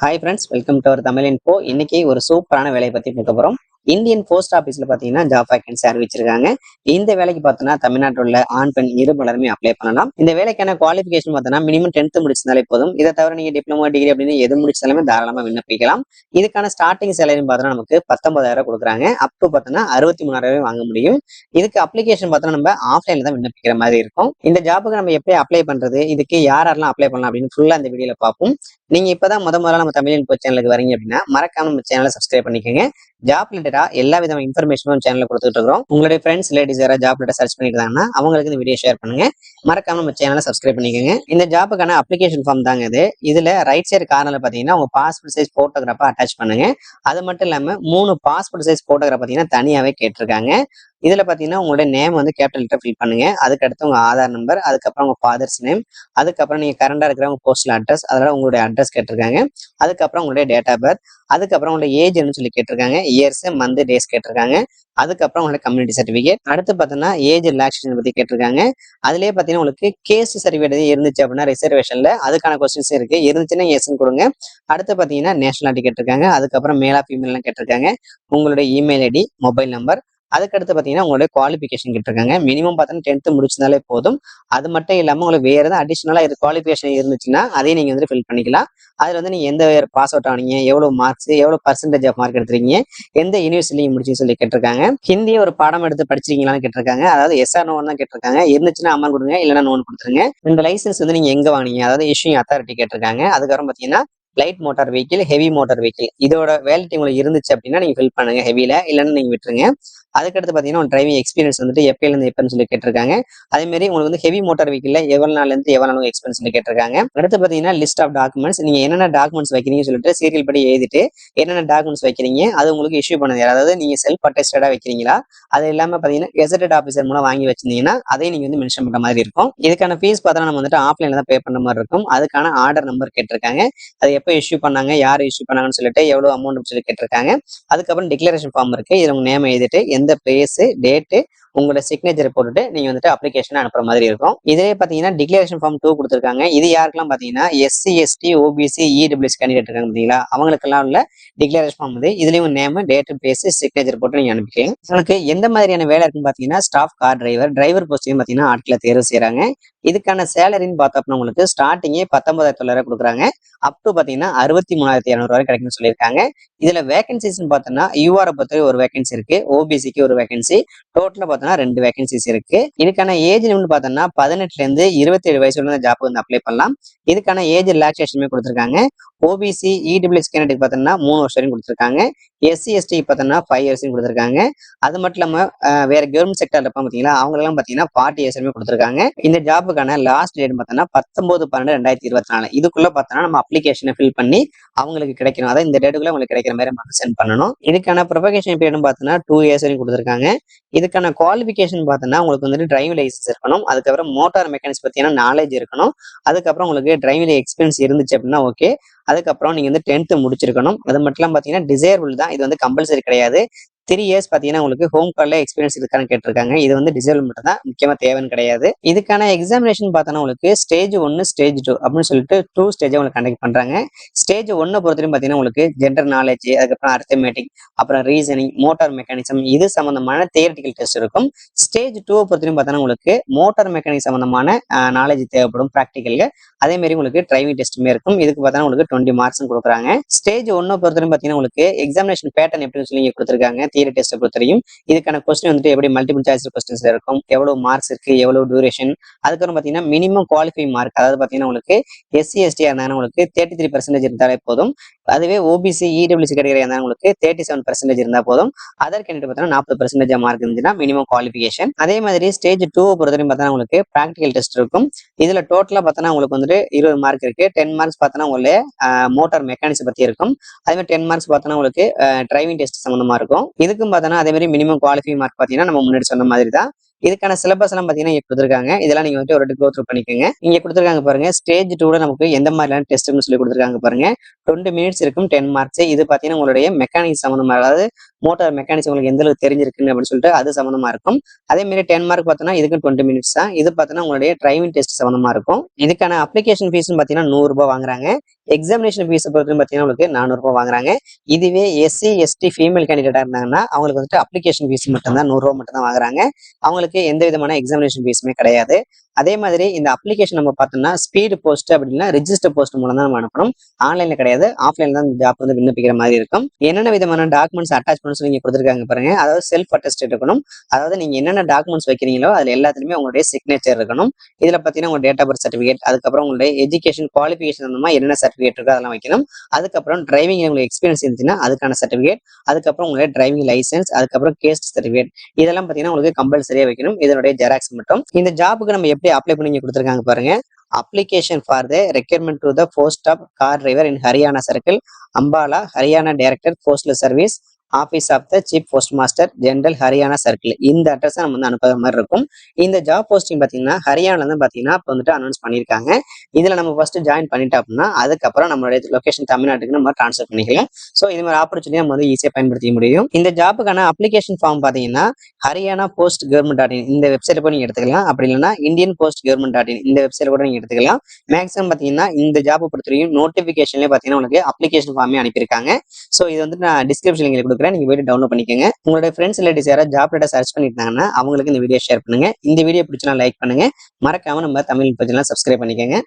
Hi friends, welcome to our Tamil info. இன்னைக்கு ஒரு சூப்பரான வேலையை பத்தி பார்க்க போறோம். இந்தியன் போஸ்ட் ஆஃபீஸ்ல பாத்தீங்கன்னா ஜாப் வேகன்சி அறிவிச்சிருக்காங்க. இந்த வேலைக்கு பார்த்தோன்னா தமிழ்நாட்டில் உள்ள ஆண் பெண் இருபாலருமே அப்ளை பண்ணலாம். இந்த வேலைக்கான குவாலிஃபிகேஷன் பார்த்தோன்னா மினிமம் 10th முடிச்சிருந்தாலே போதும். இதை தவிர நீங்க டிப்ளமோ டிகிரி அப்படின்னு எது முடிச்சாலுமே தாராளமா விண்ணப்பிக்கலாம். இதுக்கான ஸ்டார்டிங் சேலரி பார்த்தோன்னா நமக்கு 19,000 கொடுக்குறாங்க. அப் டு பார்த்தோன்னா 63,000 வாங்க முடியும். இதுக்கு அப்ளிகேஷன் பார்த்தோன்னா நம்ம ஆஃப்லைன்ல தான் விண்ணப்பிக்கிற மாதிரி இருக்கும். இந்த ஜாப்புக்கு நம்ம எப்படி அப்ளை பண்றது, இதுக்கு யாரெல்லாம் அப்ளை பண்ணலாம் அப்படின்னு ஃபுல்லா இந்த வீடியோல பார்ப்போம். நீங்க இப்பதான் முதல்ல நம்ம தமிழ் இன்ஃபோ சேனலுக்கு வரீங்க அப்படின்னா மறக்காம நம்ம சேனலை சப்ஸ்கிரைப் பண்ணிக்கோங்க. ஜாப் ரிலேட்டடா எல்லா விதமான இன்ஃபர்மேஷனும் சேனல்ல கொடுத்துட்டு இருக்கிறோம். உங்களுடைய ஃப்ரெண்ட்ஸ் ரிலேட்டிவ்ஸ் யாராவது ஜாப் ரிலேட்டட் சர்ச் பண்ணிருக்காங்கன்னா அவங்களுக்கு இந்த வீடியோ ஷேர் பண்ணுங்க. மறக்காம நம்ம சேனலை சப்ஸ்கிரைப் பண்ணிக்கோங்க. இந்த ஜாப்புக்கான அப்ளிகேஷன் ஃபார்ம் தாங்க இது. இதுல ரைட் சைடு கார்னர்ல பாத்தீங்கன்னா உங்க பாஸ்போர்ட் சைஸ் போட்டோகிராஃபா அட்டாச் பண்ணுங்க. அது மட்டும் இல்லாம 3 பாஸ்போர்ட் சைஸ் போட்டோகிராஃப் பாத்தீங்கன்னா தனியாவே கேட்டிருக்காங்க. இதுல பாத்தீங்கன்னா உங்களுடைய நேம் வந்து கேபிட்டல் லெட்டர் ஃபில் பண்ணுங்க. அதுக்கடுத்து உங்க ஆதார் நம்பர், அதுக்கப்புறம் உங்க ஃபாதர்ஸ் நேம், அதுக்கப்புறம் நீங்க கரண்டா இருக்கிற உங்க போஸ்டல் அட்ரஸ், அதோட உங்களுடைய அட்ரஸ் கேட்டிருக்காங்க. அதுக்கப்புறம் உங்களுடைய டேட் ஆஃப் பர்த், அதுக்கப்புறம் உங்களுடைய ஏஜ் சொல்லி கேட்டிருக்காங்க. இயர்ஸ், மந்த், டேஸ் கேட்டிருக்காங்க. அதுக்கப்புறம் உங்களுடைய கம்யூனிட்டி சர்டிபிகேட், அடுத்து பாத்தீங்கன்னா ஏஜ் ரிலாக்ஸேஷன் பத்தி கேட்டிருக்காங்க. அதுலயே பாத்தீங்கன்னா உங்களுக்கு கேஸ் சர்டிபிகேட் இருந்துச்சு அப்படின்னா ரிசர்வேஷன்ல அதுக்கான கொஸ்டின்ஸ் இருக்கு. இருந்துச்சுன்னா எஸ்ன்னு கொடுங்க. அடுத்து பாத்தீங்கன்னா நேஷனாலிட்டி கேட்டிருக்காங்க. அதுக்கப்புறம் மேலா ஃபீமேல் கேட்டிருக்காங்க. உங்களுடைய இமெயில் ஐடி, மொபைல் நம்பர், அதுக்கடுத்து பாத்தீங்கன்னா உங்களுடைய குவாலிஃபிகேஷன் கேட்டிருக்காங்க. மினிமம் பார்த்தீங்கன்னா 10th முடிச்சிருந்தாலே போதும். அது மட்டும் இல்லாம உங்களுக்கு வேற ஏதாவது அடிஷனலா குவாலிஃபிகேஷன் இருந்துச்சுன்னா அதையும் நீங்க வந்து ஃபில் பண்ணிக்கலாம். அதுல வந்து நீங்க எந்த பாஸ் அவுட் ஆனீங்க, எவ்வளவு மார்க்ஸ், எவ்வளவு பர்சன்டேஜ் ஆஃப் மார்க் எடுத்துருக்கீங்க, எந்த யூனிவர்சிட்டி முடிச்சுன்னு சொல்லி கேட்டிருக்காங்க. ஹிந்தி ஒரு பாடம் எடுத்து படிச்சிருக்கீங்களான்னு கேட்டிருக்காங்க. அதாவது எஸ்ஆர் நோன் தான் கேட்டிருக்காங்க. இருந்துச்சுன்னா அமௌண்ட் கொடுங்க, இல்லைன்னா நோன் கொடுத்துருங்க. இந்த லைசன்ஸ் வந்து நீங்க எங்க வாங்கினீங்க, அதாவது இஷ்யூங் அத்தாரிட்டி கேட்டிருக்காங்க. அதுக்கப்புறம் பாத்தீங்கன்னா light motor vehicle, heavy motor vehicle, இதோட வேலிட்டி உங்களுக்கு இருந்துச்சு அப்படின்னா நீங்க ஃபில் பண்ணுங்க ஹெவில, இல்லைன்னு நீங்க விட்டுருங்க. அதுக்கடுத்து பாத்தீங்கன்னா டிரைவிங் எக்ஸ்பீரியன்ஸ் வந்துட்டு எப்பயில இருந்து எப்பன்னு சொல்லி கேட்டிருக்காங்க. அதே மாதிரி உங்களுக்கு வந்து ஹெவி மோட்டார் வெஹிக்கிள்ல எவ்வளவு நாள்ல இருந்து எவ்வளவு நாள் எக்ஸ்பீரியன்ஸ் சொல்லி கேட்டிருக்காங்க. அடுத்து பாத்தீங்கன்னா லிஸ்ட் ஆஃப் டாக்குமெண்ட்ஸ், நீங்க என்னென்ன டாக்குமெண்ட்ஸ் வைக்கிறீங்கன்னு சொல்லிட்டு சீரியல் படி எழுதிட்டு என்னென்ன டாக்குமெண்ட்ஸ் வைக்கிறீங்க, அது உங்களுக்கு இஷ்யூ பண்ணது, அதாவது நீங்க செல்ஃப் அட்டஸ்டடா வைக்கிறீங்களா, அது இல்லாம பாத்தீங்கன்னா கெசட்டட் ஆஃபீஸர் மூலம் வாங்கி வச்சிருந்தீங்கன்னா அதையும் நீங்க வந்து மென்ஷன் பண்ற மாதிரி இருக்கும். இதுக்கான ஃபீஸ் பார்த்தா நம்ம வந்துட்டு ஆஃப்லைன்ல தான் பே பண்ற மாதிரி இருக்கும். அதுக்கான ஆர்டர் நம்பர் கேட்டிருக்காங்க. அது எப்போ இஷ்யூ பண்ணாங்க, யார் இஷ்யூ பண்ணாங்கன்னு சொல்லிட்டு எவ்வளவு அமௌண்ட் சொல்லி கேட்டிருக்காங்க. அதுக்கப்புறம் டிக்ளரேஷன் ஃபார்ம் இருக்கு. இது உங்க நேம் எழுதிட்டு எந்த பிளேஸ், டேட்டு, உங்களோட சிக்னேச்சர் போட்டுட்டு நீங்க வந்துட்டு அப்ளிகேஷன் அனுப்புற மாதிரி இருக்கும். இதே பாத்தீங்கன்னா டிக்ளரேஷன் ஃபார்ம் 2 கொடுத்திருக்காங்க. இது யாருக்கெல்லாம் பாத்தீங்கன்னா SC, ST, OBC, EWS candidate இருக்காங்க பாத்தீங்களா, அவங்களுக்கெல்லாம் உள்ள டிக்ளரேஷன் ஃபார்ம் இது. இதுலயும் நேம், டேட், பிளேஸ், சிக்னேச்சர் போட்டு நீங்க அனுப்பிக்கலாம். உங்களுக்கு எந்த மாதிரியான வேலை இருக்குன்னு பாத்தீங்கன்னா ஸ்டாஃப் கார் டிரைவர் போஸ்டையும் பாத்தீங்கன்னா ஆட்களை தேர்வு செய்யறாங்க. இதுக்கான சேலரின்னு பார்த்தோம்னா உங்களுக்கு ஸ்டார்டிங்கே 19,900 கொடுக்குறாங்க. அப் டு பாத்தீங்கன்னா 63,200 வரை கிடைக்கும்னு சொல்லியிருக்காங்க. இதுல வேகன்சிஸ் பார்த்தோம்னா யூஆர் பொறுத்தவரை ஒரு வேகன்சி இருக்கு, ஓபிசிக்கு ஒரு வேகன்சி, டோட்டலா பார்த்தோம்னா 2 வேகன்சிஸ் இருக்கு. இதுக்கான ஏஜ் லிமிட் பார்த்தோம்னா 18ல இருந்து 27 வயசு வரை ஜாப் வந்து அப்ளை பண்ணலாம். இதுக்கான ஏஜ் ரிலாக்ஸேஷனுமே கொடுத்திருக்காங்க. ஓபிசி, இடபிள்யூஎஸ் கேண்டிடேட் பார்த்தோம்னா 3 வருஷம் வரைக்கும் கொடுத்திருக்காங்க. எஸ்சி, எஸ்டி பார்த்தோம்னா 5 இயர்ஸ் கொடுத்திருக்காங்க. அது மட்டும் இல்லாம வேற கவர்மெண்ட் செக்டர்ல இருப்பாங்க பாத்தீங்களா, அவங்க எல்லாம் பாத்தீங்கன்னா 40 இயர்ஸ் வரைக்கும் கொடுத்திருக்காங்க. இந்த ஜாப்புக்கான லாஸ்ட் டேட் பார்த்தோம்னா 19/12/2024. இதுக்குள்ள பார்த்தோம்னா நம்ம அப்ளிகேஷனை ஃபில் பண்ணி அவங்களுக்கு கிடைக்கணும். அதாவது இந்த டேட்டுக்குள்ள உங்களுக்கு கிடைக்கிற மாதிரி நம்ம சென்ட் பண்ணணும். இதுக்கான ப்ரொபகேஷன் பீரியட் பார்த்தோம்னா 2 இயர்ஸ் வரைக்கும் கொடுத்திருக்காங்க. இதுக்கான குவாலிஃபிகேஷன் பார்த்தோம்னா உங்களுக்கு வந்துட்டு டிரைவிங் லைசன்ஸ் இருக்கணும். அதுக்கப்புறம் மோட்டார் மெக்கானிக்ஸ் பத்தியான நாலேஜ் இருக்கணும். அதுக்கப்புறம் உங்களுக்கு டிரைவிங் எக்ஸ்பீரியன்ஸ் இருந்துச்சு அப்படின்னா ஓகே. அதுக்கப்புறம் நீங்க வந்து 10th முடிச்சிருக்கணும். அது மட்டும் இல்லாம பாத்தீங்கன்னா டிசைரபிள் தான், இது வந்து கம்பல்சரி கிடையாது. 3 இயர்ஸ் பாத்தீங்கன்னா உங்களுக்கு ஹோம் கால்ல எக்ஸ்பீரியன்ஸ் இருக்கான்னு கேட்டிருக்காங்க. இது வந்து டிசேபிள் மட்டும் தான், முக்கியமா தேவைன்னு கிடையாது. இதுக்கான எக்ஸாமினேஷன் பார்த்தோன்னா உங்களுக்கு ஸ்டேஜ் 1, ஸ்டேஜ் 2 அப்படின்னு சொல்லிட்டு 2 ஸ்டேஜ் உங்களுக்கு கண்டக்ட் பண்றாங்க. ஸ்டேஜ் 1 பொறுத்தவரைக்கும் பாத்தீங்கன்னா உங்களுக்கு ஜென்ரல் நாலேஜ், அதுக்கப்புறம் அரித்மெட்டிக், அப்புறம் ரீசனிங், மோட்டார் மெக்கானிசம், இது சம்பந்தமான தியரிட்டிக்கல் டெஸ்ட் இருக்கும். ஸ்டேஜ் 2 பொறுத்தவரைக்கும் பார்த்தோன்னா உங்களுக்கு மோட்டார் மெக்கானிக் சம்பந்தமான நாலேஜ் தேவைப்படும் ப்ராக்டிக்கல்ல. அதே மாதிரி உங்களுக்கு டிரைவிங் டெஸ்ட்டுமே இருக்கும். இதுக்கு பார்த்தா உங்களுக்கு 20 மார்க்ஸ் கொடுக்குறாங்க. ஸ்டேஜ் 1 பொறுத்தவரைக்கும் பாத்தீங்கன்னா உங்களுக்கு எக்ஸாமினேஷன் பேட்டர்ன் எப்படின்னு சொல்லி கொடுத்துருக்காங்க. தியரி டெஸ்ட்டை பொறுத்தவரையும் இதுக்கான கொஸ்டின் வந்துட்டு எப்படி மல்டிபிள் சாய்ஸ் கொஸ்டின்ஸ் இருக்கும், எவ்வளவு மார்க்ஸ் இருக்கு, எவ்வளவு டியூரேஷன், அதுக்கப்புறம் பாத்தீங்கன்னா மினிமம் குவாலிஃபைங் மார்க், அதாவது பாத்தீங்கன்னா உங்களுக்கு எஸ்சி, எஸ்டி இருந்தாங்கன்னா உங்களுக்கு 33% இருந்தாலே போதும். அதுவே ஓபிசி, இடபிள்யூசி கேட்டகரி இருந்தா உங்களுக்கு 37% இருந்தா போதும். அதர் கேண்டிடேட் பார்த்தீங்கன்னா 40% மார்க் இருந்துச்சுன்னா மினிமம் குவாலிஃபிகேஷன். அதே மாதிரி ஸ்டேஜ் 2 பொறுத்தவரைக்கும் பார்த்தா உங்களுக்கு ப்ராக்டிகல் டெஸ்ட் இருக்கும். இதுல டோட்டலா பார்த்தோன்னா உங்களுக்கு வந்துட்டு 20 மார்க் இருக்கு. 10 மார்க்ஸ் பார்த்தோன்னா உங்களுக்கு மோட்டார் மெக்கானிக்ஸ் பத்தி இருக்கும். அதே மாதிரி 10 மார்க்ஸ் பார்த்தோன்னா உங்களுக்கு டிரைவிங் டெஸ்ட் சம்பந்தமா இருக்கும். இதுக்கும் பார்த்தோன்னா அதே மாதிரி மினிமம் குவாலிஃபைங் மார்க் பார்த்தீங்கன்னா நம்ம முன்னாடி சொன்ன மாதிரி தான். இதுக்கான சிலபஸ் எல்லாம் பாத்தீங்கன்னா இங்க கொடுத்துருக்காங்க. இதெல்லாம் நீங்க வந்து ஒரு கோ த்ரூ பண்ணிக்கோங்க. இங்க கொடுத்துருக்காங்க பாருங்க. ஸ்டேஜ் 2ல நமக்கு எந்த மாதிரியான டெஸ்ட்னு சொல்லி கொடுத்துருக்காங்க பாருங்க. 20 மினிட்ஸ் இருக்கும், 10 மார்க்ஸ். இது பாத்தீங்கன்னா உங்களுடைய மெக்கானிக்ஸ் சம்பந்தமா, அதாவது மோட்டார் மெக்கானிக்ஸ் உங்களுக்கு எந்த அளவுக்கு தெரிஞ்சிருக்குன்னு அப்படின்னு சொல்லிட்டு அது சம்பந்தமா இருக்கும். அதே மாதிரி 10 மார்க் பார்த்தோன்னா இதுக்கு 20 மினிட்ஸ் தான். இது பார்த்தோன்னா உங்களுடைய டிரைவிங் டெஸ்ட் சம்பந்தமா இருக்கும். இதுக்கான அப்ளிகேஷன் ஃபீஸ் பாத்தீங்கன்னா 100 ரூபாய் வாங்குறாங்க. எக்ஸாமினேஷன் ஃபீஸ் பொறுத்து பார்த்தீங்கன்னா உங்களுக்கு 400 ரூபாய் வாங்குறாங்க. இதுவே எஸ்சி, எஸ்டி ஃபீமேல் கேண்டிடேட்டா இருந்தாங்கன்னா அவங்களுக்கு வந்துட்டு அப்ளிகேஷன் ஃபீஸ் மட்டும் தான் 100 ரூபாய் மட்டும் தான் வாங்குறாங்க. அவங்களுக்கு எந்த விதமான எக்ஸாமினேஷன் ஃபீஸுமே கிடையாது. அதே மாதிரி இந்த அப்ளிகேஷன் நம்ம பார்த்தோம்னா ஸ்பீடு போஸ்ட் அப்படின்னா ரிஜிஸ்டர் போஸ்ட் மூலம் தான் நம்ம அனுப்பணும். ஆன்லைன்ல கிடையாது, ஆஃப்லைன்ல தான் ஜாப் வந்து விண்ணப்பிக்கிற மாதிரி இருக்கும். என்னென்ன விதமான டாக்குமெண்ட்ஸ் அட்டாச்மெண்ட்ஸ் நீங்க கொடுத்துருக்காங்க பாருங்க. அதாவது செல்ஃப் அட்டஸ்டேட் இருக்கணும். அதாவது நீங்க என்னென்ன டாக்குமெண்ட்ஸ் வைக்கிறீங்களோ அதுல எல்லாத்துலயுமே உங்களுடைய சிக்னேச்சர் இருக்கணும். இதுல பாத்தீங்கன்னா உங்க டேட் ஆஃப் பர்த் சர்டிஃபிகேட், அதுக்கப்புறம் உங்களுடைய எஜுகேஷன் குவாலிஃபிகேஷன் அந்த மாதிரி என்னென்ன சர்டிஃபிகேட் இருக்கோ அதெல்லாம் வைக்கணும். அதுக்கப்புறம் டிரைவிங் உங்களுக்கு எக்ஸ்பீரியன்ஸ் இருந்துச்சுன்னா அதுக்கான சர்டிஃபிகேட், அதுக்கப்புறம் உங்களுடைய டிரைவிங் லைசன்ஸ், அதுக்கப்புறம் கேஸ்ட் சர்டிஃபிகேட் இதெல்லாம் பாத்தீங்கன்னா உங்களுக்கு கம்பல்சரியா வைக்கணும். இதனுடைய ஜெராக்ஸ் மட்டும். இந்த ஜாபுக்கு நம்ம எப்படி அப்ளை பண்ணி கொடுத்துருக்காங்க பாருங்க. Application for the requirement to the post of car driver in Haryana circle, Ambala, Haryana director postal service, office of the chief post master general Haryana circle. இந்த அட்ரஸ் நம்ம வந்து அனுப்புற மாதிரி இருக்கும். இந்த ஜாப் போஸ்டிங் பாத்தீங்கன்னா ஹரியானால தான் பாத்தீங்கன்னா இப்போ வந்துட்டு அனௌன்ஸ் பண்ணியிருக்காங்க. இதுல நம்ம ஃபர்ஸ்ட் ஜாயின் பண்ணிட்டோம் அப்படின்னா அதுக்கப்புறம் நம்மளுடைய லொகேஷன் தமிழ்நாட்டுக்கு நம்ம ட்ரான்ஸ்ஃபர் பண்ணிக்கலாம். ஸோ இது மாதிரி ஆப்பர்ச்சுனிட்டி நம்ம வந்து ஈஸியாக பயன்படுத்திக்க முடியும். இந்த ஜாப்புக்கான அப்ளிகேஷன் ஃபார்ம் பாத்தீங்கன்னா Haryana post government dot in இந்த வெப்சைட் போய் நீங்க எடுத்துக்கலாம். அப்படி இல்லைன்னா Indian post government dot in இந்த வெப்சைட் கூட நீங்க எடுத்துக்கலாம். மேக்ஸிமம் பாத்தீங்கன்னா இந்த ஜாப் பொறுத்தவரைக்கும் நோட்டிபிகேஷன்லேயே பாத்தீங்கன்னா உங்களுக்கு அப்ளிகேஷன் ஃபார்மே அனுப்பியிருக்காங்க. ஸோ இது வந்து நான் டிஸ்கிரிப்ஷன் லிங்க் கொடுக்குறேன், நீங்க போயிட்டு டவுன்லோட் பண்ணிக்கோங்க. உங்களுடைய ஃப்ரெண்ட்ஸ் ரிலேட்டிவ்ஸ் யாராவது ஜாப் டேட்டா சர்ச் பண்ணிட்டாங்கன்னா அவங்களுக்கு இந்த வீடியோ ஷேர் பண்ணுங்க. இந்த வீடியோ பிடிச்சா லைக் பண்ணுங்க. மறக்காம நம்ம தமிழ் பத்திலாம் சப்ஸ்கிரைப் பண்ணிக்கோங்க.